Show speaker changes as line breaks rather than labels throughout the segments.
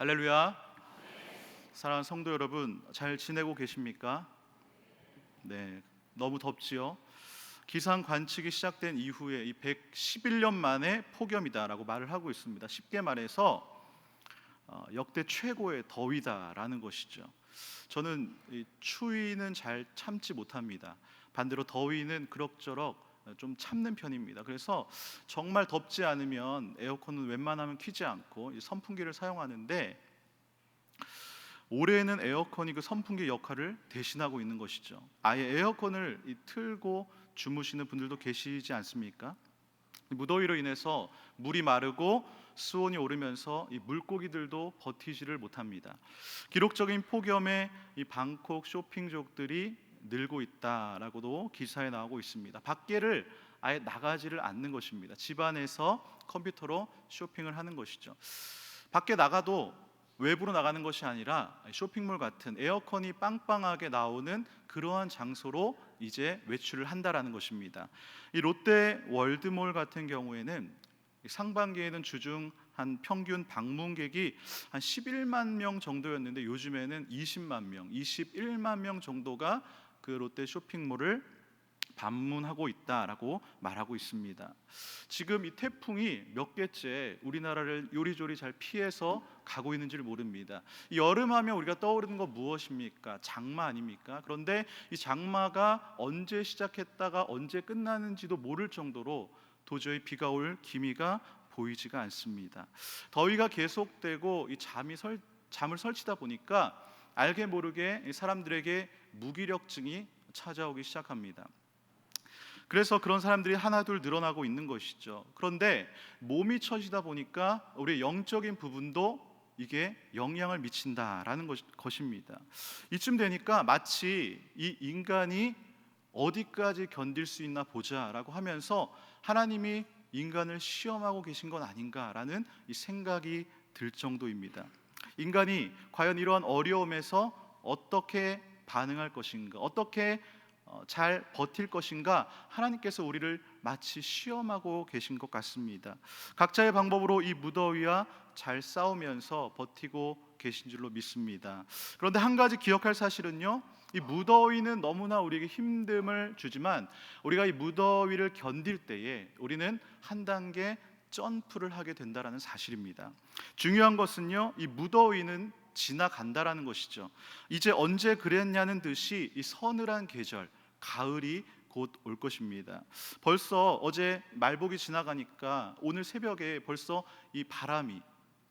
할렐루야. 사랑하는 성도 여러분, 잘 지내고 계십니까? 네, 너무 덥지요. 기상 관측이 시작된 이후에 이 111년 만에 폭염이다라고 말을 하고 있습니다. 쉽게 말해서 역대 최고의 더위다라는 것이죠. 저는 이 추위는 잘 참지 못합니다. 반대로 더위는 그럭저럭 좀 참는 편입니다. 그래서 정말 덥지 않으면 에어컨은 웬만하면 켜지 않고 이 선풍기를 사용하는데, 올해는 에어컨이 그 선풍기 역할을 대신하고 있는 것이죠. 아예 에어컨을 틀고 주무시는 분들도 계시지 않습니까? 무더위로 인해서 물이 마르고 수온이 오르면서 이 물고기들도 버티지를 못합니다. 기록적인 폭염에 이 방콕 쇼핑족들이 늘고 있다라고도 기사에 나오고 있습니다. 밖에를 아예 나가지를 않는 것입니다. 집안에서 컴퓨터로 쇼핑을 하는 것이죠. 밖에 나가도 외부로 나가는 것이 아니라 쇼핑몰 같은 에어컨이 빵빵하게 나오는 그러한 장소로 이제 외출을 한다라는 것입니다. 이 롯데 월드몰 같은 경우에는 상반기에는 주중 한 평균 방문객이 한 11만 명 정도였는데, 요즘에는 20만 명, 21만 명 정도가 그 롯데 쇼핑몰을 방문하고 있다라고 말하고 있습니다. 지금 이 태풍이 몇 개째 우리나라를 요리조리 잘 피해서 가고 있는지를 모릅니다. 이 여름하면 우리가 떠오르는 거 무엇입니까? 장마 아닙니까? 그런데 이 장마가 언제 시작했다가 언제 끝나는지도 모를 정도로 도저히 비가 올 기미가 보이지가 않습니다. 더위가 계속되고 이 잠을 설치다 보니까 알게 모르게 사람들에게 무기력증이 찾아오기 시작합니다. 그래서 그런 사람들이 하나둘 늘어나고 있는 것이죠. 그런데 몸이 처지다 보니까 우리의 영적인 부분도 이게 영향을 미친다라는 것입니다. 이쯤 되니까 마치 이 인간이 어디까지 견딜 수 있나 보자라고 하면서 하나님이 인간을 시험하고 계신 건 아닌가라는 이 생각이 들 정도입니다. 인간이 과연 이러한 어려움에서 어떻게 반응할 것인가, 어떻게 잘 버틸 것인가, 하나님께서 우리를 마치 시험하고 계신 것 같습니다. 각자의 방법으로 이 무더위와 잘 싸우면서 버티고 계신 줄로 믿습니다. 그런데 한 가지 기억할 사실은요, 이 무더위는 너무나 우리에게 힘듦을 주지만 우리가 이 무더위를 견딜 때에 우리는 한 단계 점프를 하게 된다라는 사실입니다. 중요한 것은요, 이 무더위는 지나간다라는 것이죠. 이제 언제 그랬냐는 듯이 이 서늘한 계절, 가을이 곧 올 것입니다. 벌써 어제 말복이 지나가니까 오늘 새벽에 벌써 이 바람이,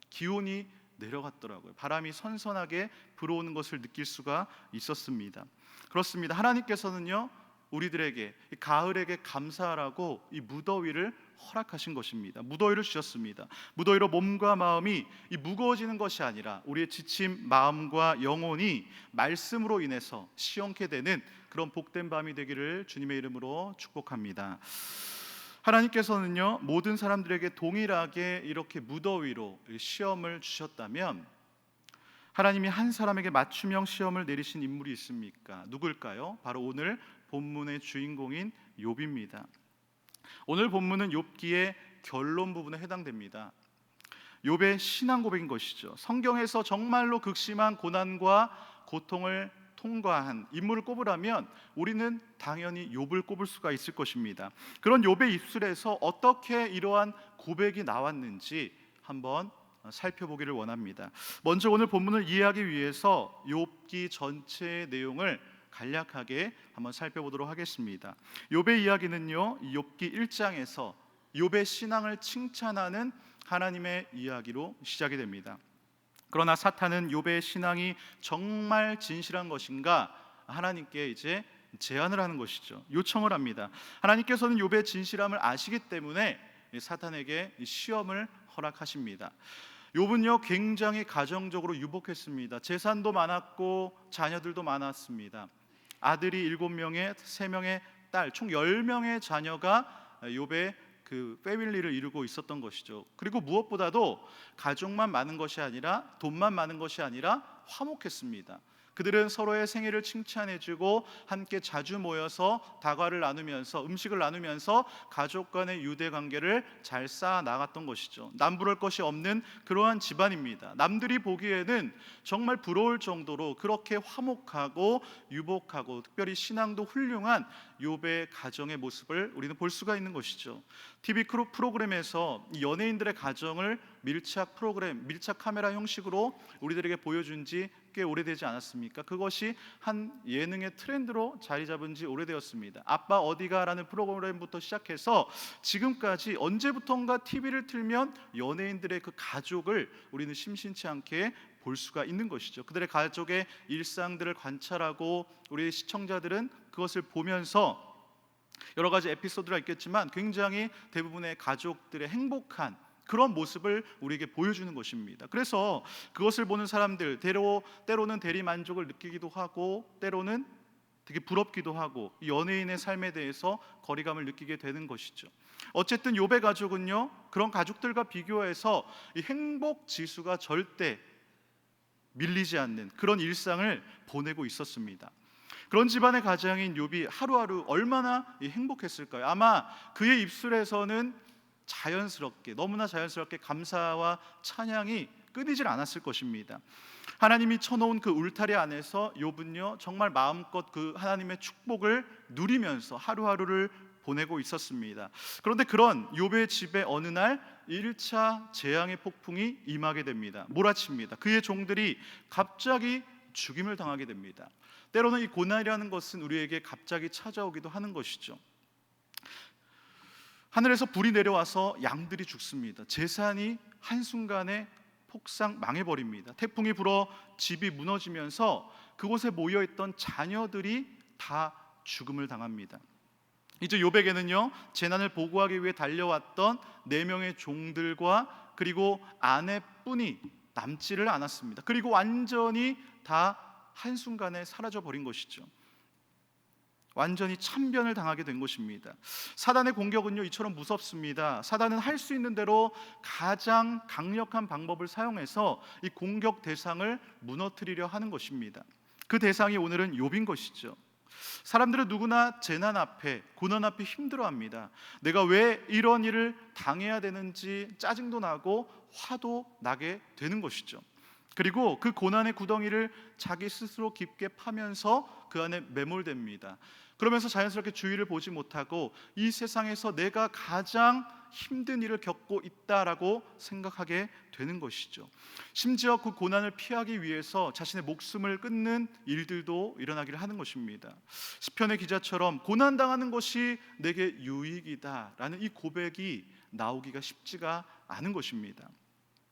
기온이 내려갔더라고요. 바람이 선선하게 불어오는 것을 느낄 수가 있었습니다. 그렇습니다. 하나님께서는요, 우리들에게 이 가을에게 감사하라고 이 무더위를 허락하신 것입니다. 무더위를 주셨습니다. 무더위로 몸과 마음이 이 무거워지는 것이 아니라 우리의 지친 마음과 영혼이 말씀으로 인해서 시원케 되는 그런 복된 밤이 되기를 주님의 이름으로 축복합니다. 하나님께서는요, 모든 사람들에게 동일하게 이렇게 무더위로 시험을 주셨다면 하나님이 한 사람에게 맞춤형 시험을 내리신 인물이 있습니까? 누굴까요? 바로 오늘 본문의 주인공인 욥입니다. 오늘 본문은 욥기의 결론 부분에 해당됩니다. 욥의 신앙 고백인 것이죠. 성경에서 정말로 극심한 고난과 고통을 통과한 인물을 꼽으라면 우리는 당연히 욥을 꼽을 수가 있을 것입니다. 그런 욥의 입술에서 어떻게 이러한 고백이 나왔는지 한번 살펴보기를 원합니다. 먼저 오늘 본문을 이해하기 위해서 욥기 전체의 내용을 간략하게 한번 살펴보도록 하겠습니다. 욥의 이야기는요, 욥기 1장에서 욥의 신앙을 칭찬하는 하나님의 이야기로 시작이 됩니다. 그러나 사탄은 욥의 신앙이 정말 진실한 것인가 하나님께 이제 제안을 하는 것이죠. 요청을 합니다. 하나님께서는 욥의 진실함을 아시기 때문에 사탄에게 시험을 허락하십니다. 욥은요, 굉장히 가정적으로 유복했습니다. 재산도 많았고 자녀들도 많았습니다. 아들이 7명에 3명의 딸, 총 10명의 자녀가 욥의 그 패밀리를 이루고 있었던 것이죠. 그리고 무엇보다도 가족만 많은 것이 아니라, 돈만 많은 것이 아니라 화목했습니다. 그들은 서로의 생일을 칭찬해주고 함께 자주 모여서 다과를 나누면서 음식을 나누면서 가족 간의 유대 관계를 잘 쌓아 나갔던 것이죠. 남부를 것이 없는 그러한 집안입니다. 남들이 보기에는 정말 부러울 정도로 그렇게 화목하고 유복하고 특별히 신앙도 훌륭한 욥의 가정의 모습을 우리는 볼 수가 있는 것이죠. TV 프로그램에서 연예인들의 가정을 밀착 카메라 형식으로 우리들에게 보여준 지 꽤 오래되지 않았습니까? 그것이 한 예능의 트렌드로 자리 잡은 지 오래되었습니다. 아빠 어디가라는 프로그램부터 시작해서 지금까지 언제부턴가 TV를 틀면 연예인들의 그 가족을 우리는 심심치 않게 볼 수가 있는 것이죠. 그들의 가족의 일상들을 관찰하고 우리 시청자들은 그것을 보면서 여러 가지 에피소드가 있겠지만 굉장히 대부분의 가족들의 행복한 그런 모습을 우리에게 보여주는 것입니다. 그래서 그것을 보는 사람들 때로는 대리 만족을 느끼기도 하고 때로는 되게 부럽기도 하고 연예인의 삶에 대해서 거리감을 느끼게 되는 것이죠. 어쨌든 욥의 가족은요, 그런 가족들과 비교해서 이 행복 지수가 절대 밀리지 않는 그런 일상을 보내고 있었습니다. 그런 집안의 가장인 욥이 하루하루 얼마나 행복했을까요? 아마 그의 입술에서는 너무나 자연스럽게 감사와 찬양이 끊이질 않았을 것입니다. 하나님이 쳐놓은 그 울타리 안에서 욥은요 정말 마음껏 그 하나님의 축복을 누리면서 하루하루를 보내고 있었습니다. 그런데 그런 욥의 집에 어느 날 1차 재앙의 폭풍이 임하게 됩니다. 몰아칩니다. 그의 종들이 갑자기 죽임을 당하게 됩니다. 때로는 이 고난이라는 것은 우리에게 갑자기 찾아오기도 하는 것이죠. 하늘에서 불이 내려와서 양들이 죽습니다. 재산이 한순간에 폭삭 망해버립니다. 태풍이 불어 집이 무너지면서 그곳에 모여있던 자녀들이 다 죽음을 당합니다. 이제 욥에게는요 재난을 보고하기 위해 달려왔던 4명의 종들과 그리고 아내뿐이 남지를 않았습니다. 그리고 완전히 다 한순간에 사라져버린 것이죠. 완전히 참변을 당하게 된 것입니다. 사단의 공격은요 이처럼 무섭습니다. 사단은 할 수 있는 대로 가장 강력한 방법을 사용해서 이 공격 대상을 무너뜨리려 하는 것입니다. 그 대상이 오늘은 욥인 것이죠. 사람들은 누구나 재난 앞에, 고난 앞에 힘들어합니다. 내가 왜 이런 일을 당해야 되는지 짜증도 나고 화도 나게 되는 것이죠. 그리고 그 고난의 구덩이를 자기 스스로 깊게 파면서 그 안에 매몰됩니다. 그러면서 자연스럽게 주위를 보지 못하고 이 세상에서 내가 가장 힘든 일을 겪고 있다라고 생각하게 되는 것이죠. 심지어 그 고난을 피하기 위해서 자신의 목숨을 끊는 일들도 일어나기를 하는 것입니다. 시편의 기자처럼 고난당하는 것이 내게 유익이다라는 이 고백이 나오기가 쉽지가 않은 것입니다.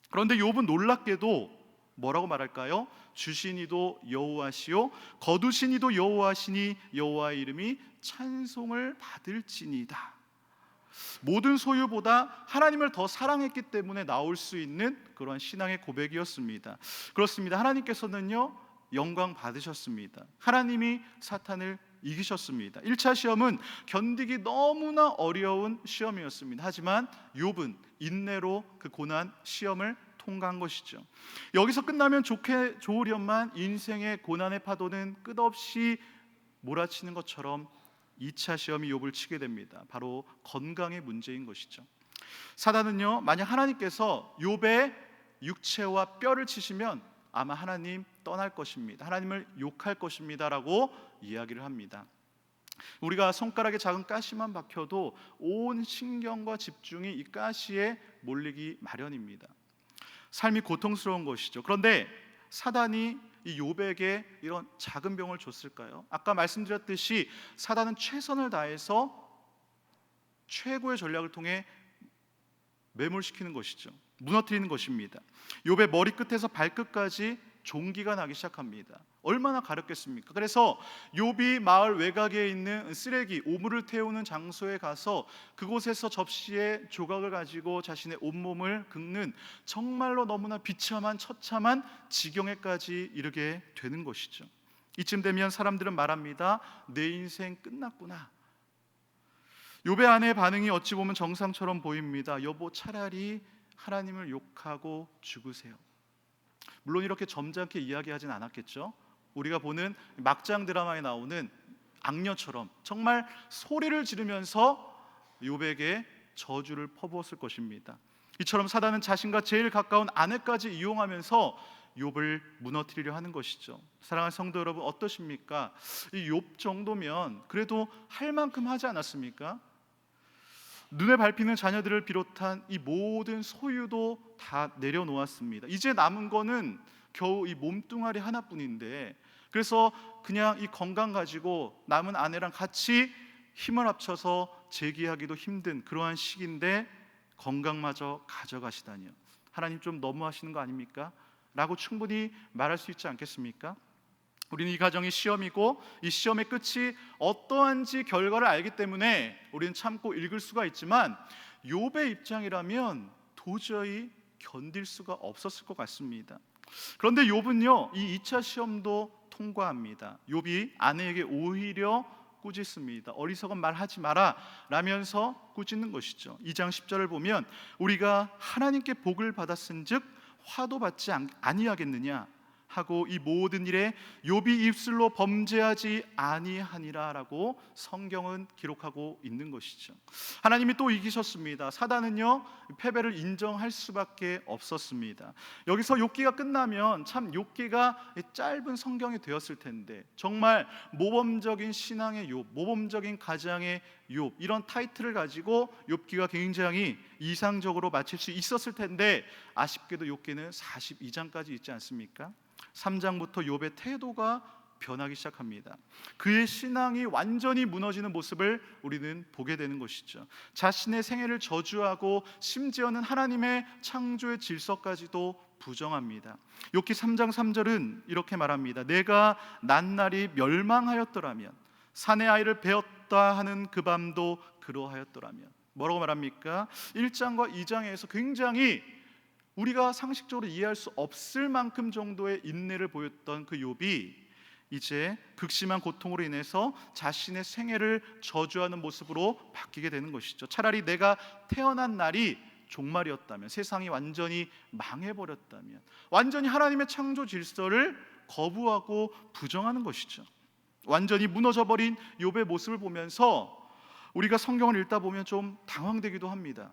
그런데 욥은 놀랍게도 뭐라고 말할까요? 주시니도 여호와시요 거두시니도 여호와시니 여호와의 이름이 찬송을 받을지니다. 모든 소유보다 하나님을 더 사랑했기 때문에 나올 수 있는 그런 신앙의 고백이었습니다. 그렇습니다. 하나님께서는요 영광 받으셨습니다. 하나님이 사탄을 이기셨습니다. 1차 시험은 견디기 너무나 어려운 시험이었습니다. 하지만 욥은 인내로 그 고난 시험을 통과한 것이죠. 여기서 끝나면 좋으련만 인생의 고난의 파도는 끝없이 몰아치는 것처럼 2차 시험이 욥을 치게 됩니다. 바로 건강의 문제인 것이죠. 사단은요 만약 하나님께서 욥의 육체와 뼈를 치시면 아마 하나님 떠날 것입니다. 하나님을 욕할 것입니다 라고 이야기를 합니다. 우리가 손가락에 작은 가시만 박혀도 온 신경과 집중이 이 가시에 몰리기 마련입니다. 삶이 고통스러운 것이죠. 그런데 사단이 이 욥에게 이런 작은 병을 줬을까요? 아까 말씀드렸듯이 사단은 최선을 다해서 최고의 전략을 통해 매몰시키는 것이죠. 무너뜨리는 것입니다. 욥의 머리끝에서 발끝까지 종기가 나기 시작합니다. 얼마나 가렵겠습니까? 그래서 욥이 마을 외곽에 있는 쓰레기, 오물을 태우는 장소에 가서 그곳에서 접시에 조각을 가지고 자신의 온몸을 긁는 정말로 너무나 비참한 처참한 지경에까지 이르게 되는 것이죠. 이쯤 되면 사람들은 말합니다. 내 인생 끝났구나. 욥의 아내의 반응이 어찌 보면 정상처럼 보입니다. 여보, 차라리 하나님을 욕하고 죽으세요. 물론 이렇게 점잖게 이야기하진 않았겠죠. 우리가 보는 막장 드라마에 나오는 악녀처럼 정말 소리를 지르면서 욥에게 저주를 퍼부었을 것입니다. 이처럼 사단은 자신과 제일 가까운 아내까지 이용하면서 욥을 무너뜨리려 하는 것이죠. 사랑하는 성도 여러분, 어떠십니까? 이 욥 정도면 그래도 할 만큼 하지 않았습니까? 눈에 밟히는 자녀들을 비롯한 이 모든 소유도 다 내려놓았습니다. 이제 남은 거는 겨우 이 몸뚱아리 하나뿐인데, 그래서 그냥 이 건강 가지고 남은 아내랑 같이 힘을 합쳐서 재기하기도 힘든 그러한 시기인데 건강마저 가져가시다니요. 하나님 좀 너무하시는 거 아닙니까? 라고 충분히 말할 수 있지 않겠습니까? 우리는 이 가정이 시험이고 이 시험의 끝이 어떠한지 결과를 알기 때문에 우리는 참고 읽을 수가 있지만, 욥의 입장이라면 도저히 견딜 수가 없었을 것 같습니다. 그런데 욥은요, 이 2차 시험도 통과합니다. 욥이 아내에게 오히려 꾸짖습니다. 어리석은 말 하지 마라 라면서 꾸짖는 것이죠. 2장 10절을 보면 우리가 하나님께 복을 받았은즉 화도 받지 아니하겠느냐 하고 이 모든 일에 욥이 입술로 범죄하지 아니하니라라고 성경은 기록하고 있는 것이죠. 하나님이 또 이기셨습니다. 사단은요, 패배를 인정할 수밖에 없었습니다. 여기서 욥기가 끝나면 참 욥기가 짧은 성경이 되었을 텐데, 정말 모범적인 신앙의 욥, 모범적인 가장의 욥, 이런 타이틀을 가지고 욥기가 굉장히 이상적으로 마칠 수 있었을 텐데, 아쉽게도 욥기는 42장까지 있지 않습니까? 3장부터 욥의 태도가 변하기 시작합니다. 그의 신앙이 완전히 무너지는 모습을 우리는 보게 되는 것이죠. 자신의 생애를 저주하고 심지어는 하나님의 창조의 질서까지도 부정합니다. 욥기 3장 3절은 이렇게 말합니다. 내가 낱날이 멸망하였더라면, 사내 아이를 베었다 하는 그 밤도 그러하였더라면. 뭐라고 말합니까? 1장과 2장에서 굉장히 우리가 상식적으로 이해할 수 없을 만큼 정도의 인내를 보였던 그 욥이 이제 극심한 고통으로 인해서 자신의 생애를 저주하는 모습으로 바뀌게 되는 것이죠. 차라리 내가 태어난 날이 종말이었다면, 세상이 완전히 망해버렸다면, 완전히 하나님의 창조 질서를 거부하고 부정하는 것이죠. 완전히 무너져버린 욥의 모습을 보면서 우리가 성경을 읽다 보면 좀 당황되기도 합니다.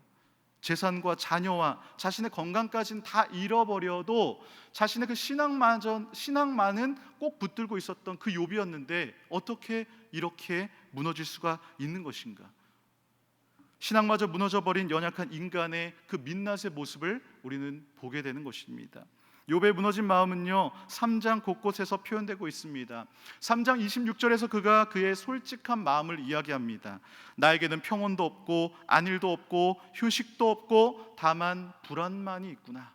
재산과 자녀와 자신의 건강까지는 다 잃어버려도 자신의 그 신앙만은 꼭 붙들고 있었던 그 욥이었는데 어떻게 이렇게 무너질 수가 있는 것인가? 신앙마저 무너져버린 연약한 인간의 그 민낯의 모습을 우리는 보게 되는 것입니다. 욥의 무너진 마음은요, 3장 곳곳에서 표현되고 있습니다. 3장 26절에서 그가 그의 솔직한 마음을 이야기합니다. 나에게는 평온도 없고 안일도 없고 휴식도 없고 다만 불안만이 있구나.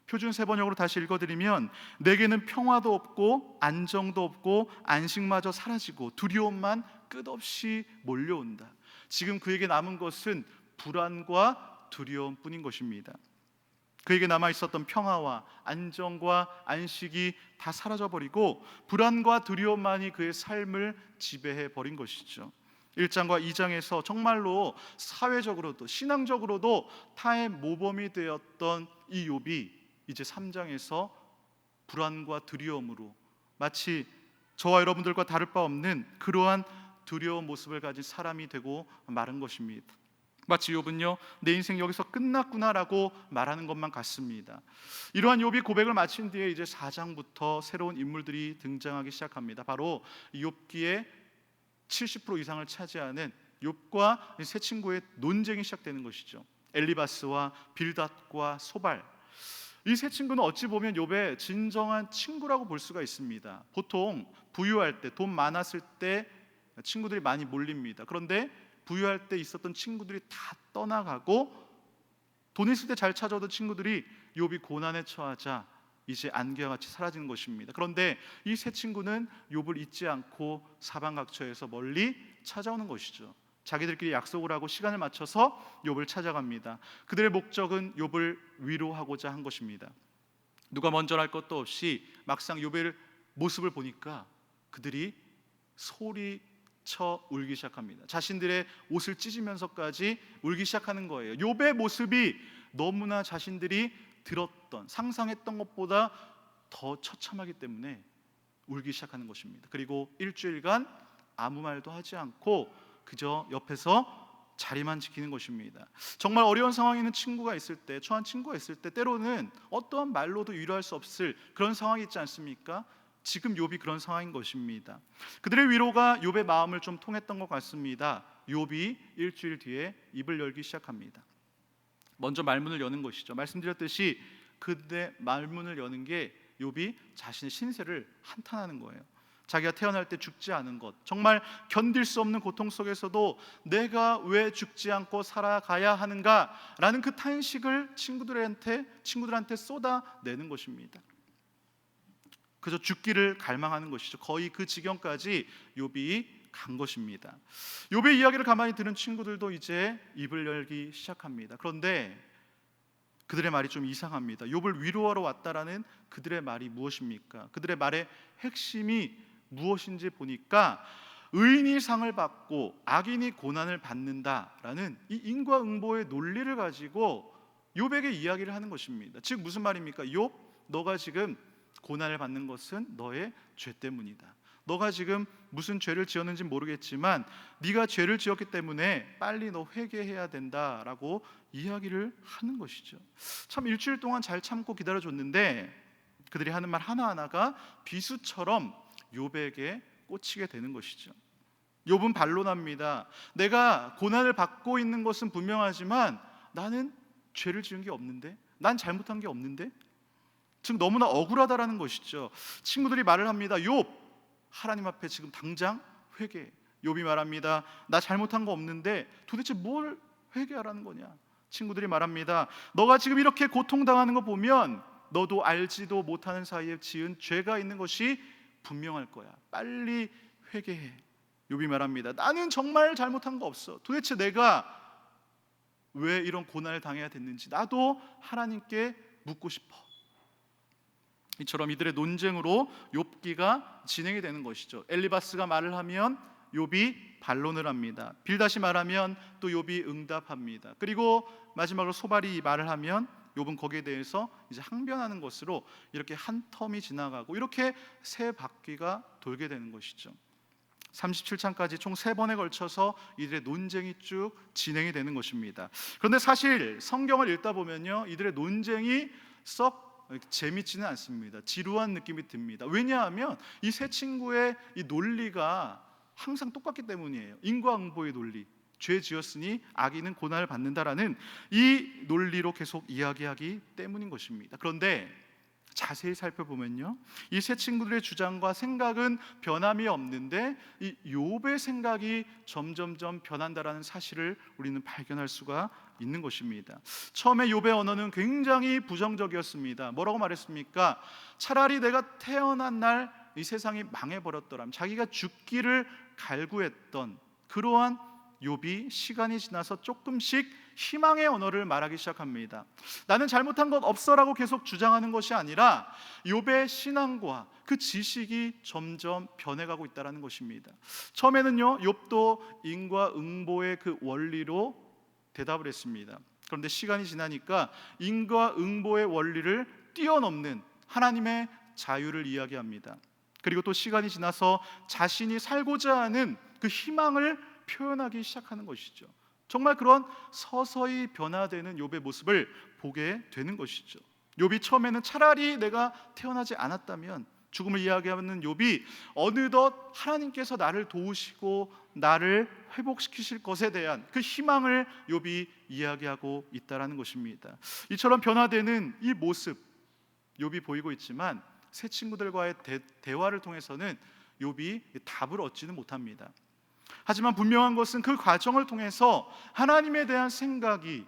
표준 세번역으로 다시 읽어드리면, 내게는 평화도 없고 안정도 없고 안식마저 사라지고 두려움만 끝없이 몰려온다. 지금 그에게 남은 것은 불안과 두려움뿐인 것입니다. 그에게 남아있었던 평화와 안정과 안식이 다 사라져버리고 불안과 두려움만이 그의 삶을 지배해버린 것이죠. 1장과 2장에서 정말로 사회적으로도 신앙적으로도 타의 모범이 되었던 이 욥이 이제 3장에서 불안과 두려움으로 마치 저와 여러분들과 다를 바 없는 그러한 두려운 모습을 가진 사람이 되고 마른 것입니다. 마치 욥은요, 내 인생 여기서 끝났구나라고 말하는 것만 같습니다. 이러한 욥이 고백을 마친 뒤에 이제 4장부터 새로운 인물들이 등장하기 시작합니다. 바로 욥기의 70% 이상을 차지하는 욥과 세 친구의 논쟁이 시작되는 것이죠. 엘리바스와 빌닷과 소발, 이 세 친구는 어찌 보면 욥의 진정한 친구라고 볼 수가 있습니다. 보통 부유할 때, 돈 많았을 때 친구들이 많이 몰립니다. 그런데 부유할 때 있었던 친구들이 다 떠나가고 돈 있을 때 잘 찾아오던 친구들이 욥이 고난에 처하자 이제 안개와 같이 사라지는 것입니다. 그런데 이 세 친구는 욥을 잊지 않고 사방각처에서 멀리 찾아오는 것이죠. 자기들끼리 약속을 하고 시간을 맞춰서 욥을 찾아갑니다. 그들의 목적은 욥을 위로하고자 한 것입니다. 누가 먼저 할 것도 없이 막상 욥의 모습을 보니까 그들이 소리쳐 울기 시작합니다. 자신들의 옷을 찢으면서까지 울기 시작하는 거예요. 욥의 모습이 너무나 자신들이 들었던, 상상했던 것보다 더 처참하기 때문에 울기 시작하는 것입니다. 그리고 일주일간 아무 말도 하지 않고 그저 옆에서 자리만 지키는 것입니다. 정말 어려운 상황에 있는 친구가 있을 때, 처한 친구가 있을 때 때로는 어떠한 말로도 위로할 수 없을 그런 상황이 있지 않습니까? 지금 욥이 그런 상황인 것입니다. 그들의 위로가 욥의 마음을 좀 통했던 것 같습니다. 욥이 일주일 뒤에 입을 열기 시작합니다. 먼저 말문을 여는 것이죠. 말씀드렸듯이 그들의 말문을 여는 게 욥이 자신의 신세를 한탄하는 거예요. 자기가 태어날 때 죽지 않은 것, 정말 견딜 수 없는 고통 속에서도 내가 왜 죽지 않고 살아가야 하는가라는 그 탄식을 친구들한테 쏟아내는 것입니다. 그저 죽기를 갈망하는 것이죠. 거의 그 지경까지 욥이 간 것입니다. 욥의 이야기를 가만히 들은 친구들도 이제 입을 열기 시작합니다. 그런데 그들의 말이 좀 이상합니다. 욥을 위로하러 왔다라는 그들의 말이 무엇입니까? 그들의 말의 핵심이 무엇인지 보니까 의인이 상을 받고 악인이 고난을 받는다라는 이 인과응보의 논리를 가지고 욥에게 이야기를 하는 것입니다. 즉 무슨 말입니까? 욥, 너가 지금 고난을 받는 것은 너의 죄 때문이다. 너가 지금 무슨 죄를 지었는지 모르겠지만 네가 죄를 지었기 때문에 빨리 너 회개해야 된다라고 이야기를 하는 것이죠. 참 일주일 동안 잘 참고 기다려줬는데 그들이 하는 말 하나하나가 비수처럼 욥에게 꽂히게 되는 것이죠. 욥은 반론합니다. 내가 고난을 받고 있는 것은 분명하지만 나는 죄를 지은 게 없는데, 난 잘못한 게 없는데, 즉 너무나 억울하다라는 것이죠. 친구들이 말을 합니다. 욥, 하나님 앞에 지금 당장 회개해. 욥이 말합니다. 나 잘못한 거 없는데 도대체 뭘 회개하라는 거냐? 친구들이 말합니다. 너가 지금 이렇게 고통당하는 거 보면 너도 알지도 못하는 사이에 지은 죄가 있는 것이 분명할 거야. 빨리 회개해. 욥이 말합니다. 나는 정말 잘못한 거 없어. 도대체 내가 왜 이런 고난을 당해야 됐는지 나도 하나님께 묻고 싶어. 이처럼 이들의 논쟁으로 욥기가 진행이 되는 것이죠. 엘리바스가 말을 하면 욥이 반론을 합니다. 빌닷이 말하면 또 욥이 응답합니다. 그리고 마지막으로 소발이 말을 하면 욥은 거기에 대해서 이제 항변하는 것으로 이렇게 한 텀이 지나가고 이렇게 세 바퀴가 돌게 되는 것이죠. 37장까지 총 3번에 걸쳐서 이들의 논쟁이 쭉 진행이 되는 것입니다. 그런데 사실 성경을 읽다 보면요, 이들의 논쟁이 썩 재밌지는 않습니다. 지루한 느낌이 듭니다. 왜냐하면 이 세 친구의 이 논리가 항상 똑같기 때문이에요. 인과응보의 논리, 죄 지었으니 악인은 고난을 받는다라는 이 논리로 계속 이야기하기 때문인 것입니다. 그런데 자세히 살펴보면요, 이 세 친구들의 주장과 생각은 변함이 없는데 이 욥의 생각이 점점점 변한다라는 사실을 우리는 발견할 수가 있는 것입니다. 처음에 욥의 언어는 굉장히 부정적이었습니다. 뭐라고 말했습니까? 차라리 내가 태어난 날 이 세상이 망해버렸더라면, 자기가 죽기를 갈구했던 그러한 욥이 시간이 지나서 조금씩 희망의 언어를 말하기 시작합니다. 나는 잘못한 것 없어라고 계속 주장하는 것이 아니라 욥의 신앙과 그 지식이 점점 변해가고 있다는 것입니다. 처음에는요, 욥도 인과응보의 그 원리로 대답을 했습니다. 그런데 시간이 지나니까 인과응보의 원리를 뛰어넘는 하나님의 자유를 이야기합니다. 그리고 또 시간이 지나서 자신이 살고자 하는 그 희망을 표현하기 시작하는 것이죠. 정말 그런 서서히 변화되는 욥의 모습을 보게 되는 것이죠. 욥이 처음에는 차라리 내가 태어나지 않았다면, 죽음을 이야기하는 욥이 어느덧 하나님께서 나를 도우시고 나를 회복시키실 것에 대한 그 희망을 욥이 이야기하고 있다는 것입니다. 이처럼 변화되는 이 모습 욥이 보이고 있지만 새 친구들과의 대화를 통해서는 욥이 답을 얻지는 못합니다. 하지만 분명한 것은 그 과정을 통해서 하나님에 대한 생각이,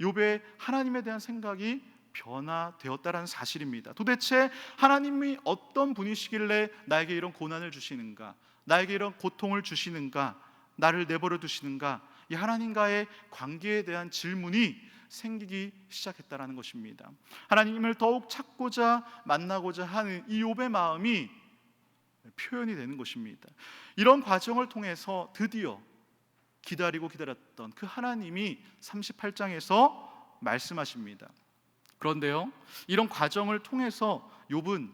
욥의 하나님에 대한 생각이 변화되었다는 사실입니다. 도대체 하나님이 어떤 분이시길래 나에게 이런 고난을 주시는가, 나에게 이런 고통을 주시는가, 나를 내버려 두시는가, 이 하나님과의 관계에 대한 질문이 생기기 시작했다는 것입니다. 하나님을 더욱 찾고자 만나고자 하는 이 욥의 마음이 표현이 되는 것입니다. 이런 과정을 통해서 드디어 기다렸던 그 하나님이 38장에서 말씀하십니다. 그런데요, 이런 과정을 통해서 욥은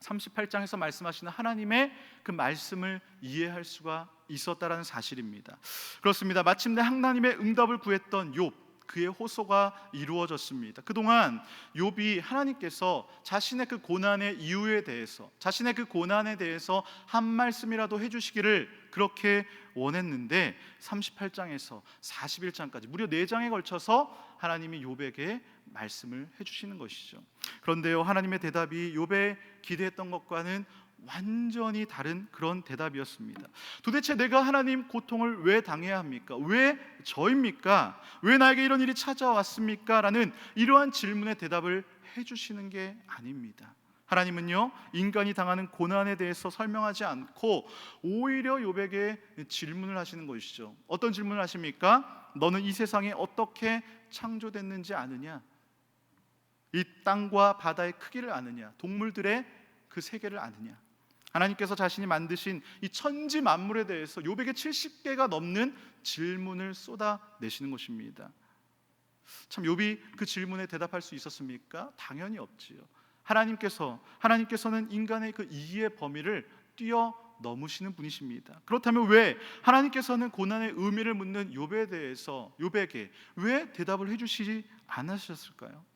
38장에서 말씀하시는 하나님의 그 말씀을 이해할 수가 있었다라는 사실입니다. 그렇습니다. 마침내 하나님의 응답을 구했던 욥, 그의 호소가 이루어졌습니다. 그동안 욥이 하나님께서 자신의 그 고난의 이유에 대해서, 자신의 그 고난에 대해서 한 말씀이라도 해주시기를 그렇게 원했는데 38장에서 41장까지 무려 4장에 걸쳐서 하나님이 욥에게 말씀을 해주시는 것이죠. 그런데요, 하나님의 대답이 욥의 기대했던 것과는 완전히 다른 그런 대답이었습니다. 도대체 내가 하나님 고통을 왜 당해야 합니까? 왜 저입니까? 왜 나에게 이런 일이 찾아왔습니까? 라는 이러한 질문에 대답을 해주시는 게 아닙니다. 하나님은요, 인간이 당하는 고난에 대해서 설명하지 않고 오히려 욥에게 질문을 하시는 것이죠. 어떤 질문을 하십니까? 너는 이 세상에 어떻게 창조됐는지 아느냐? 이 땅과 바다의 크기를 아느냐? 동물들의 그 세계를 아느냐? 하나님께서 자신이 만드신 이 천지 만물에 대해서 욥에게 70개가 넘는 질문을 쏟아내시는 것입니다. 참 욥이 그 질문에 대답할 수 있었습니까? 당연히 없지요. 하나님께서는 인간의 그 이해의 범위를 뛰어넘으시는 분이십니다. 그렇다면 왜 하나님께서는 고난의 의미를 묻는 욥에게 왜 대답을 해주시지 않으셨을까요?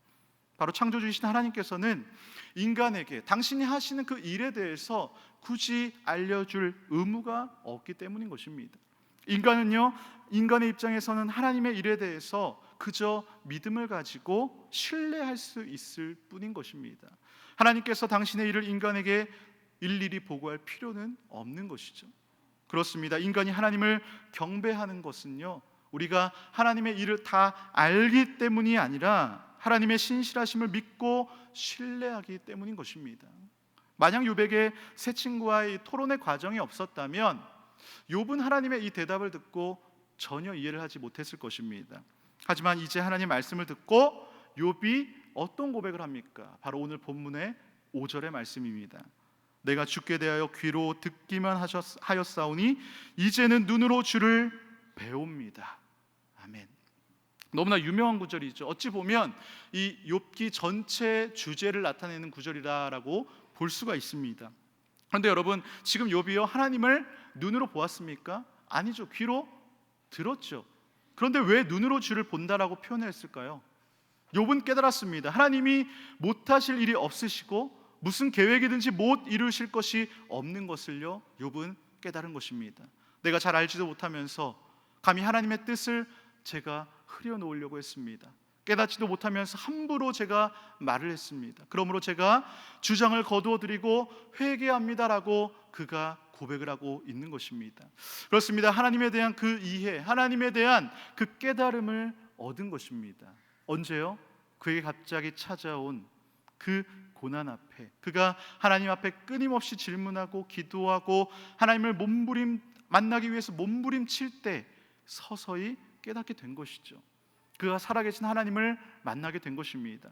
바로 창조주이신 하나님께서는 인간에게 당신이 하시는 그 일에 대해서 굳이 알려줄 의무가 없기 때문인 것입니다. 인간의 입장에서는 하나님의 일에 대해서 그저 믿음을 가지고 신뢰할 수 있을 뿐인 것입니다. 하나님께서 당신의 일을 인간에게 일일이 보고할 필요는 없는 것이죠. 그렇습니다. 인간이 하나님을 경배하는 것은요, 우리가 하나님의 일을 다 알기 때문이 아니라 하나님의 신실하심을 믿고 신뢰하기 때문인 것입니다. 만약 욥에게 새 친구와의 토론의 과정이 없었다면 욥은 하나님의 이 대답을 듣고 전혀 이해를 하지 못했을 것입니다. 하지만 이제 하나님 말씀을 듣고 욥이 어떤 고백을 합니까? 바로 오늘 본문의 5절의 말씀입니다. 내가 주께 대하여 귀로 듣기만 하였사오니 이제는 눈으로 주를 배웁니다. 아멘. 너무나 유명한 구절이죠. 어찌 보면 이 욥기 전체 주제를 나타내는 구절이라고 볼 수가 있습니다. 그런데 여러분, 지금 욥이요, 하나님을 눈으로 보았습니까? 아니죠. 귀로 들었죠. 그런데 왜 눈으로 주를 본다라고 표현했을까요? 욥은 깨달았습니다. 하나님이 못하실 일이 없으시고 무슨 계획이든지 못 이루실 것이 없는 것을요, 욥은 깨달은 것입니다. 내가 잘 알지도 못하면서 감히 하나님의 뜻을 제가 흐려놓으려고 했습니다. 깨닫지도 못하면서 함부로 제가 말을 했습니다. 그러므로 제가 주장을 거두어드리고 회개합니다라고 그가 고백을 하고 있는 것입니다. 그렇습니다. 하나님에 대한 그 이해, 하나님에 대한 그 깨달음을 얻은 것입니다. 언제요? 그에게 갑자기 찾아온 그 고난 앞에, 그가 하나님 앞에 끊임없이 질문하고 기도하고 하나님을 만나기 위해서 몸부림칠 때 서서히 깨닫게 된 것이죠. 그가 살아계신 하나님을 만나게 된 것입니다.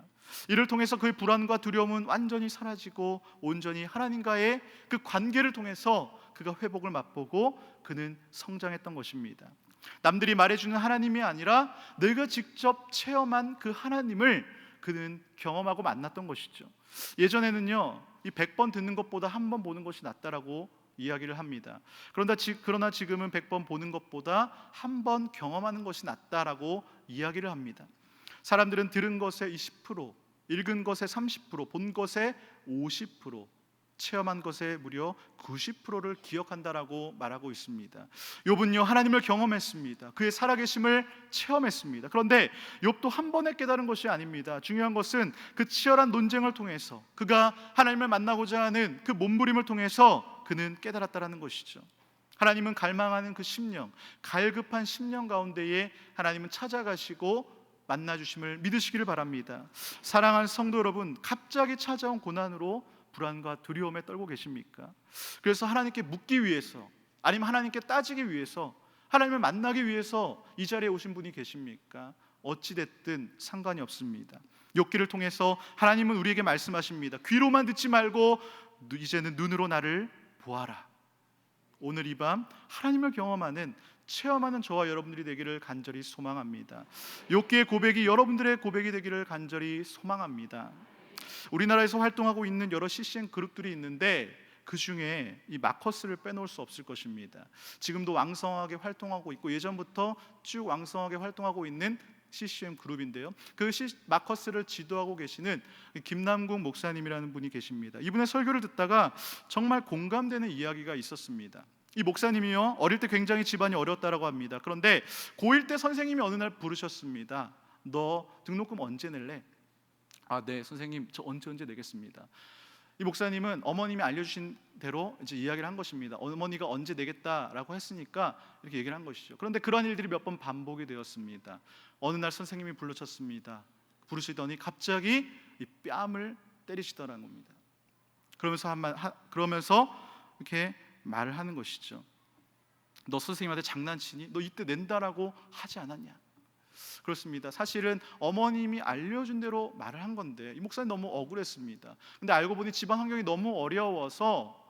이를 통해서 그의 불안과 두려움은 완전히 사라지고 온전히 하나님과의 그 관계를 통해서 그가 회복을 맛보고 그는 성장했던 것입니다. 남들이 말해주는 하나님이 아니라 내가 직접 체험한 그 하나님을 그는 경험하고 만났던 것이죠. 예전에는요, 이 100번 듣는 것보다 한 번 보는 것이 낫다라고 이야기를 합니다. 그러나 지금은 100번 보는 것보다 한 번 경험하는 것이 낫다라고 이야기를 합니다. 사람들은 들은 것의 20%, 읽은 것의 30%, 본 것의 50%, 체험한 것의 무려 90%를 기억한다라고 말하고 있습니다. 욥은요, 하나님을 경험했습니다. 그의 살아계심을 체험했습니다. 그런데 욥도 한 번에 깨달은 것이 아닙니다. 중요한 것은 그 치열한 논쟁을 통해서 그가 하나님을 만나고자 하는 그 몸부림을 통해서 그는 깨달았다라는 것이죠. 하나님은 갈망하는 그 심령, 갈급한 심령 가운데에 하나님은 찾아가시고 만나주심을 믿으시기를 바랍니다. 사랑하는 성도 여러분, 갑자기 찾아온 고난으로 불안과 두려움에 떨고 계십니까? 그래서 하나님께 묻기 위해서, 아니면 하나님께 따지기 위해서, 하나님을 만나기 위해서 이 자리에 오신 분이 계십니까? 어찌됐든 상관이 없습니다. 욥기를 통해서 하나님은 우리에게 말씀하십니다. 귀로만 듣지 말고 이제는 눈으로 나를 보아라. 오늘 이 밤 하나님을 경험하는, 체험하는 저와 여러분들이 되기를 간절히 소망합니다. 욥기의 고백이 여러분들의 고백이 되기를 간절히 소망합니다. 우리나라에서 활동하고 있는 여러 CCM 그룹들이 있는데 그 중에 이 마커스를 빼놓을 수 없을 것입니다. 지금도 왕성하게 활동하고 있고 예전부터 쭉 왕성하게 활동하고 있는 CCM 그룹인데요. 마커스를 지도하고 계시는 김남국 목사님이라는 분이 계십니다. 이분의 설교를 듣다가 정말 공감되는 이야기가 있었습니다. 이 목사님이요, 어릴 때 굉장히 집안이 어려웠다라고 합니다. 그런데 고1 때 선생님이 어느 날 부르셨습니다. 너 등록금 언제 낼래? 아, 네 선생님, 저 언제 내겠습니다. 이 목사님은 어머님이 알려주신 대로 이제 이야기를 한 것입니다. 어머니가 언제 내겠다라고 했으니까 이렇게 얘기를 한 것이죠. 그런데 그러한 일들이 몇 번 반복이 되었습니다. 어느 날 선생님이 부르셨습니다. 부르시더니 갑자기 이 뺨을 때리시더라는 겁니다. 그러면서 이렇게 말을 하는 것이죠. 너 선생님한테 장난치니? 너 이때 낸다라고 하지 않았냐? 그렇습니다. 사실은 어머님이 알려준 대로 말을 한 건데 이 목사님 너무 억울했습니다. 근데 알고 보니 집안 환경이 너무 어려워서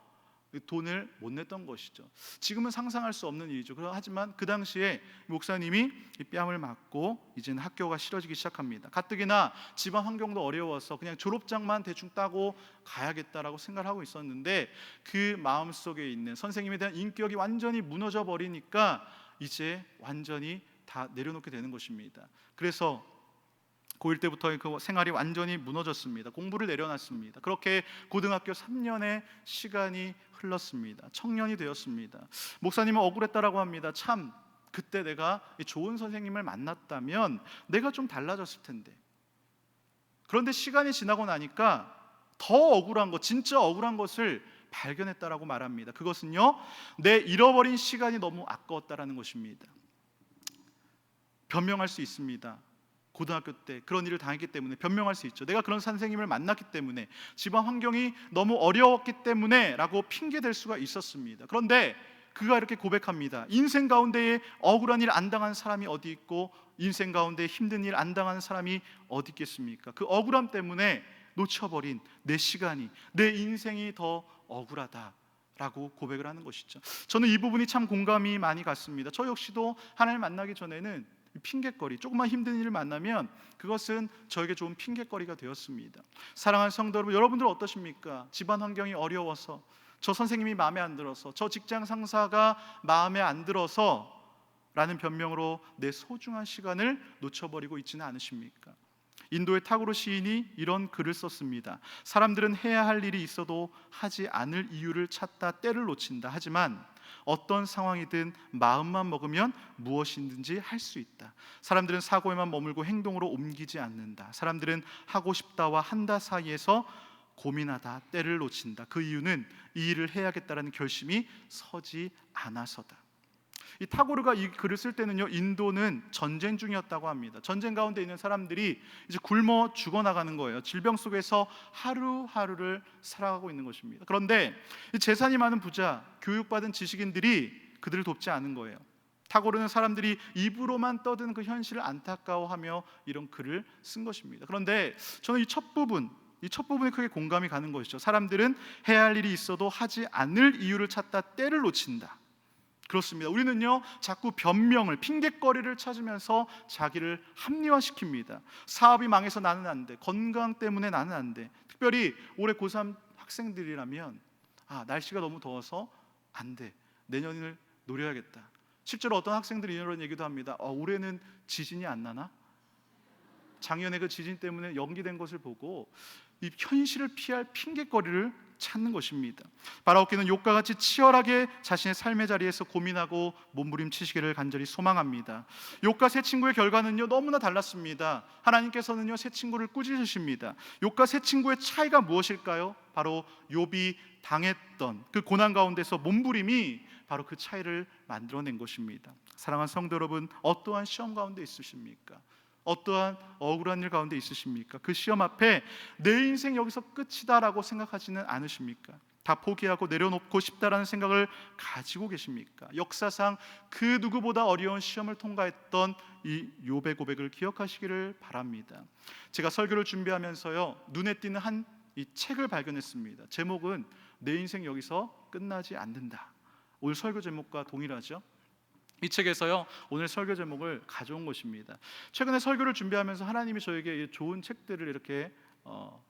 돈을 못 냈던 것이죠. 지금은 상상할 수 없는 일이죠. 하지만 그 당시에 목사님이 이 뺨을 맞고 이제는 학교가 싫어지기 시작합니다. 가뜩이나 집안 환경도 어려워서 그냥 졸업장만 대충 따고 가야겠다라고 생각을 하고 있었는데 그 마음속에 있는 선생님에 대한 인격이 완전히 무너져 버리니까 이제 완전히 다 내려놓게 되는 것입니다. 그래서 고1 때부터 그 생활이 완전히 무너졌습니다. 공부를 내려놨습니다. 그렇게 고등학교 3년의 시간이 흘렀습니다. 청년이 되었습니다. 목사님은 억울했다라고 합니다. 참 그때 내가 좋은 선생님을 만났다면 내가 좀 달라졌을 텐데. 그런데 시간이 지나고 나니까 더 억울한 것, 진짜 억울한 것을 발견했다라고 말합니다. 그것은요, 내 잃어버린 시간이 너무 아까웠다라는 것입니다. 변명할 수 있습니다. 고등학교 때 그런 일을 당했기 때문에 변명할 수 있죠. 내가 그런 선생님을 만났기 때문에, 집안 환경이 너무 어려웠기 때문에 라고 핑계댈 수가 있었습니다. 그런데 그가 이렇게 고백합니다. 인생 가운데에 억울한 일 안 당한 사람이 어디 있고 인생 가운데 힘든 일 안 당한 사람이 어디 있겠습니까? 그 억울함 때문에 놓쳐버린 내 시간이, 내 인생이 더 억울하다 라고 고백을 하는 것이죠. 저는 이 부분이 참 공감이 많이 갔습니다. 저 역시도 하나님을 만나기 전에는 핑계거리, 조금만 힘든 일을 만나면 그것은 저에게 좋은 핑계거리가 되었습니다. 사랑하는 성도 여러분, 여러분들 어떠십니까? 집안 환경이 어려워서, 저 선생님이 마음에 안 들어서, 저 직장 상사가 마음에 안 들어서 라는 변명으로 내 소중한 시간을 놓쳐버리고 있지는 않으십니까? 인도의 타고르 시인이 이런 글을 썼습니다. 사람들은 해야 할 일이 있어도 하지 않을 이유를 찾다 때를 놓친다. 하지만 어떤 상황이든 마음만 먹으면 무엇이든지 할 수 있다. 사람들은 사고에만 머물고 행동으로 옮기지 않는다. 사람들은 하고 싶다와 한다 사이에서 고민하다 때를 놓친다. 그 이유는 이 일을 해야겠다라는 결심이 서지 않아서다. 이 타고르가 이 글을 쓸 때는요, 인도는 전쟁 중이었다고 합니다. 전쟁 가운데 있는 사람들이 이제 굶어 죽어나가는 거예요. 질병 속에서 하루하루를 살아가고 있는 것입니다. 그런데 이 재산이 많은 부자, 교육받은 지식인들이 그들을 돕지 않은 거예요. 타고르는 사람들이 입으로만 떠드는 그 현실을 안타까워하며 이런 글을 쓴 것입니다. 그런데 저는 이 첫 부분에 크게 공감이 가는 것이죠. 사람들은 해야 할 일이 있어도 하지 않을 이유를 찾다 때를 놓친다. 그렇습니다. 우리는요, 자꾸 변명을, 핑계거리를 찾으면서 자기를 합리화시킵니다. 사업이 망해서 나는 안 돼, 건강 때문에 나는 안 돼. 특별히 올해 고3 학생들이라면 날씨가 너무 더워서 안 돼, 내년을 노려야겠다. 실제로 어떤 학생들이 이런 얘기도 합니다. 올해는 지진이 안 나나? 작년에 그 지진 때문에 연기된 것을 보고 이 현실을 피할 핑계거리를 찾는 것입니다. 바라오키는 욥과 같이 치열하게 자신의 삶의 자리에서 고민하고 몸부림치시기를 간절히 소망합니다. 욥과 세 친구의 결과는요, 너무나 달랐습니다. 하나님께서는요, 세 친구를 꾸짖으십니다. 욥과 세 친구의 차이가 무엇일까요? 바로 욥이 당했던 그 고난 가운데서 몸부림이 바로 그 차이를 만들어낸 것입니다. 사랑하는 성도 여러분, 어떠한 시험 가운데 있으십니까? 어떠한 억울한 일 가운데 있으십니까? 그 시험 앞에 내 인생 여기서 끝이다라고 생각하지는 않으십니까? 다 포기하고 내려놓고 싶다라는 생각을 가지고 계십니까? 역사상 그 누구보다 어려운 시험을 통과했던 이 욥의 고백을 기억하시기를 바랍니다. 제가 설교를 준비하면서요, 눈에 띄는 이 책을 발견했습니다. 제목은 내 인생 여기서 끝나지 않는다. 오늘 설교 제목과 동일하죠? 이 책에서요, 오늘 설교 제목을 가져온 것입니다. 최근에 설교를 준비하면서 하나님이 저에게 좋은 책들을 이렇게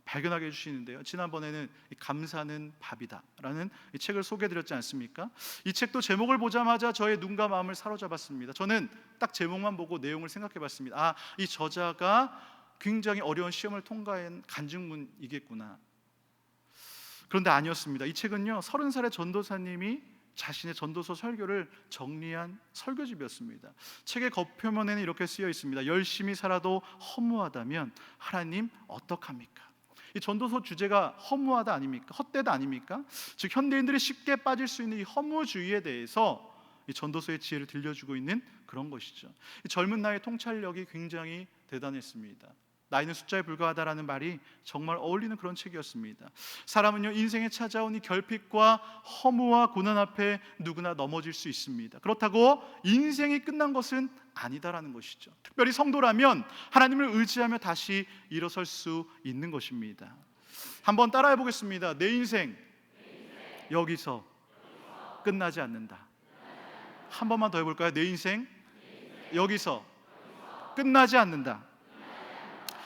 발견하게 해주시는데요. 지난번에는 감사는 밥이다라는 이 책을 소개해드렸지 않습니까? 이 책도 제목을 보자마자 저의 눈과 마음을 사로잡았습니다. 저는 딱 제목만 보고 내용을 생각해봤습니다. 이 저자가 굉장히 어려운 시험을 통과한 간증문이겠구나. 그런데 아니었습니다. 이 책은요, 30살의 전도사님이 자신의 전도서 설교를 정리한 설교집이었습니다. 책의 겉표면에는 이렇게 쓰여 있습니다. 열심히 살아도 허무하다면 하나님 어떡합니까? 이 전도서 주제가 허무하다 아닙니까? 헛되다 아닙니까? 즉 현대인들이 쉽게 빠질 수 있는 이 허무주의에 대해서 이 전도서의 지혜를 들려주고 있는 그런 것이죠. 이 젊은 나이의 통찰력이 굉장히 대단했습니다. 나이는 숫자에 불과하다라는 말이 정말 어울리는 그런 책이었습니다. 사람은요, 인생에 찾아온 이 결핍과 허무와 고난 앞에 누구나 넘어질 수 있습니다. 그렇다고 인생이 끝난 것은 아니다라는 것이죠. 특별히 성도라면 하나님을 의지하며 다시 일어설 수 있는 것입니다. 한번 따라해 보겠습니다. 내 인생 여기서 끝나지 않는다. 한 번만 더 해볼까요? 내 인생 여기서 끝나지 않는다.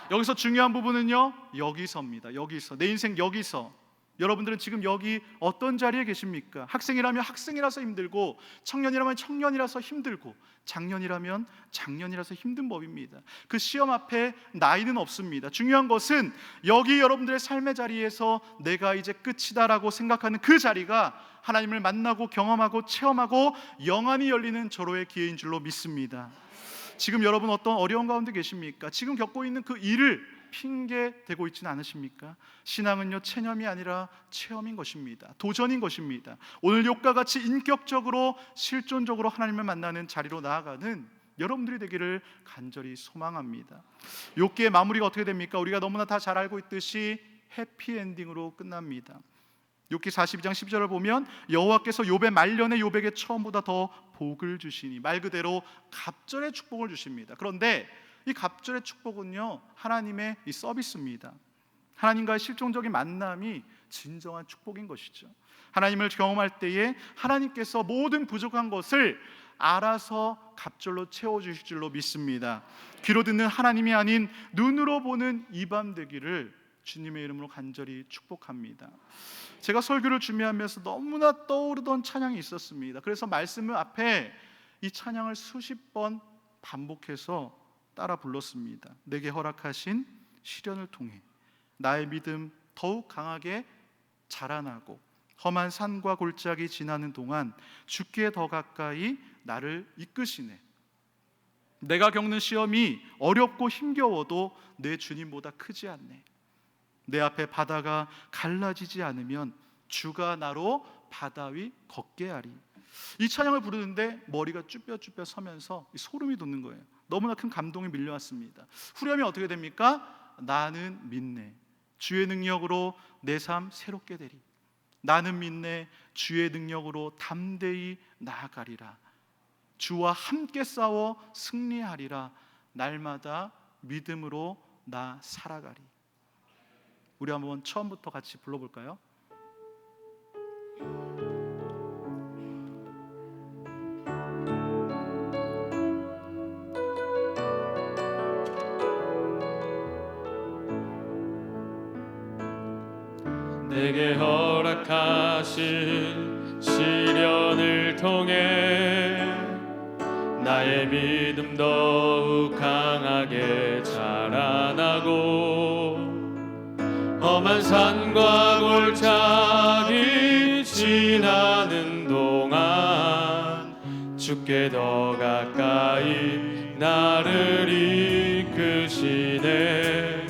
여기서 중요한 부분은요, 여기서입니다. 여기서, 내 인생 여기서. 여러분들은 지금 여기 어떤 자리에 계십니까? 학생이라면 학생이라서 힘들고, 청년이라면 청년이라서 힘들고, 장년이라면 장년이라서 힘든 법입니다. 그 시험 앞에 나이는 없습니다. 중요한 것은 여기 여러분들의 삶의 자리에서 내가 이제 끝이다라고 생각하는 그 자리가 하나님을 만나고 경험하고 체험하고 영안이 열리는 절호의 기회인 줄로 믿습니다. 지금 여러분 어떤 어려운 가운데 계십니까? 지금 겪고 있는 그 일을 핑계 대고 있지는 않으십니까? 신앙은요, 체념이 아니라 체험인 것입니다. 도전인 것입니다. 오늘 욥과 같이 인격적으로 실존적으로 하나님을 만나는 자리로 나아가는 여러분들이 되기를 간절히 소망합니다. 욥기의 마무리가 어떻게 됩니까? 우리가 너무나 다 잘 알고 있듯이 해피엔딩으로 끝납니다. 욥기 42장 12절을 보면 여호와께서 욥의 말년에 욥에게 처음보다 더 복을 주시니, 말 그대로 갑절의 축복을 주십니다. 그런데 이 갑절의 축복은요, 하나님의 이 서비스입니다. 하나님과의 실존적인 만남이 진정한 축복인 것이죠. 하나님을 경험할 때에 하나님께서 모든 부족한 것을 알아서 갑절로 채워주실 줄로 믿습니다. 귀로 듣는 하나님이 아닌 눈으로 보는 이 밤 되기를 주님의 이름으로 간절히 축복합니다. 제가 설교를 준비하면서 너무나 떠오르던 찬양이 있었습니다. 그래서 말씀 앞에 이 찬양을 수십 번 반복해서 따라 불렀습니다. 내게 허락하신 시련을 통해 나의 믿음 더욱 강하게 자라나고, 험한 산과 골짜기 지나는 동안 주께 더 가까이 나를 이끄시네. 내가 겪는 시험이 어렵고 힘겨워도 내 주님보다 크지 않네. 내 앞에 바다가 갈라지지 않으면 주가 나로 바다 위 걷게 하리. 이 찬양을 부르는데 머리가 쭈뼛쭈뼛 서면서 소름이 돋는 거예요. 너무나 큰 감동이 밀려왔습니다. 후렴이 어떻게 됩니까? 나는 믿네. 주의 능력으로 내 삶 새롭게 되리. 나는 믿네. 주의 능력으로 담대히 나아가리라. 주와 함께 싸워 승리하리라. 날마다 믿음으로 나 살아가리. 우리 한번 처음부터 같이 불러볼까요?
내게 허락하신 시련을 통해 나의 믿음 더욱 강하게 자라나고, 험한 산과 골짜기 지나는 동안 주께 더 가까이 나를 이끄시네.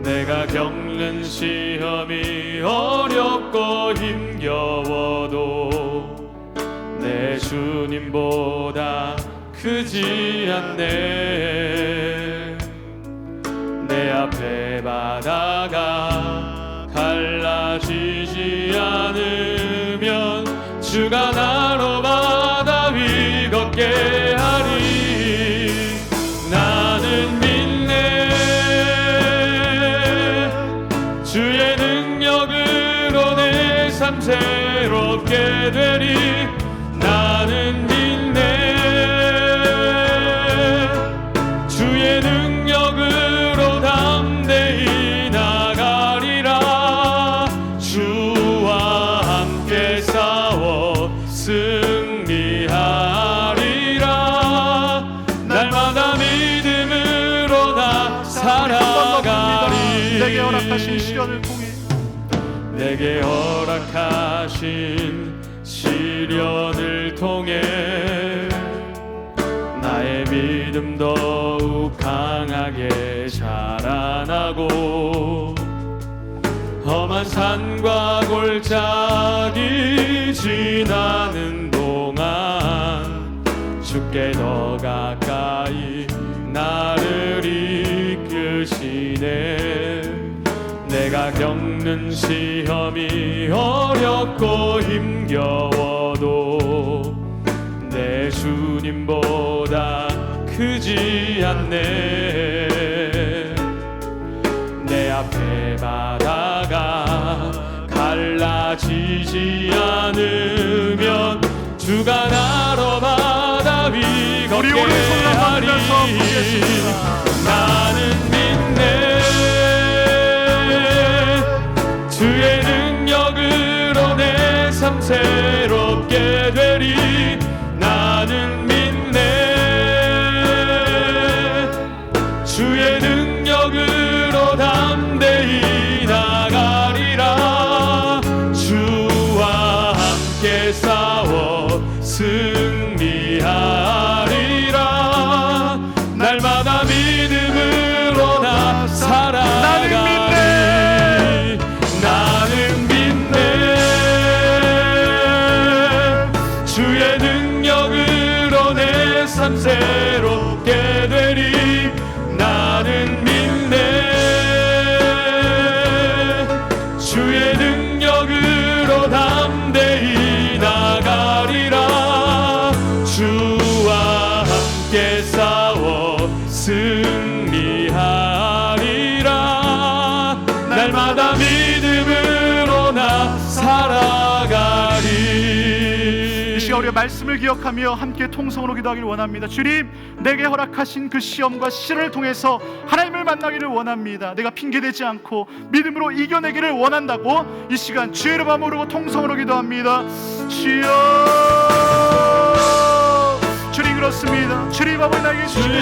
내가 겪는 시험이 어렵고 힘겨워도 내 주님보다 크지 않네. 내 앞에 바다가 갈라지지 않으면 주가 나로 바다 위 걷게 하리. 나는 믿네. 주의 능력으로 내 삶 새롭게 되리. 나는 믿네. 주의 능력으로 담대히 나 함께 싸워 승리하리라. 날마다 믿음으로 나 살아가리.
내게 허락하신 시련을 통해
내게 허락하신 시련을 통해 나의 믿음 더욱 강하게 자라나고 험한 산과 골짜기 지나는 동안 주께 더 가까이 나를 이끄시네. 내가 겪는 시험이 어렵고 힘겨워도 내 주님보다 크지 않네. 내 앞에 바다가 갈라지지 않으면 주가 나로 바다 위
우리
걷게
오른손을
하리.
만들어서 부르겠습니다.
나는 믿네. 주의 능력으로 내 삶 새롭게 되리. 나는 믿네. 주의 능력으로 담대히 나가리라. 주와 함께 싸워 승리하리라. 날마다 믿음으로 나 살아가리. 나는 믿네. 주의 능력으로 내 삶 새롭게 되리. 나는 믿네. 주의 능력으로 담대히 나가리라. 주와 함께 싸워 승리하리라. 날마다 믿음으로 나 살아가리.
이 시간 우리가 말씀을 기억하며 함께 통성으로 기도하기를 원합니다. 주님, 내게 허락하신 그 시험과 시련을 통해서 하나님을 만나기를 원합니다. 내가 핑계대지 않고 믿음으로 이겨내기를 원한다고 이 시간 주의 이름 부르고 통성으로 기도합니다. 주여, 주님 그렇습니다. 주님 아버지 나에게 주신 그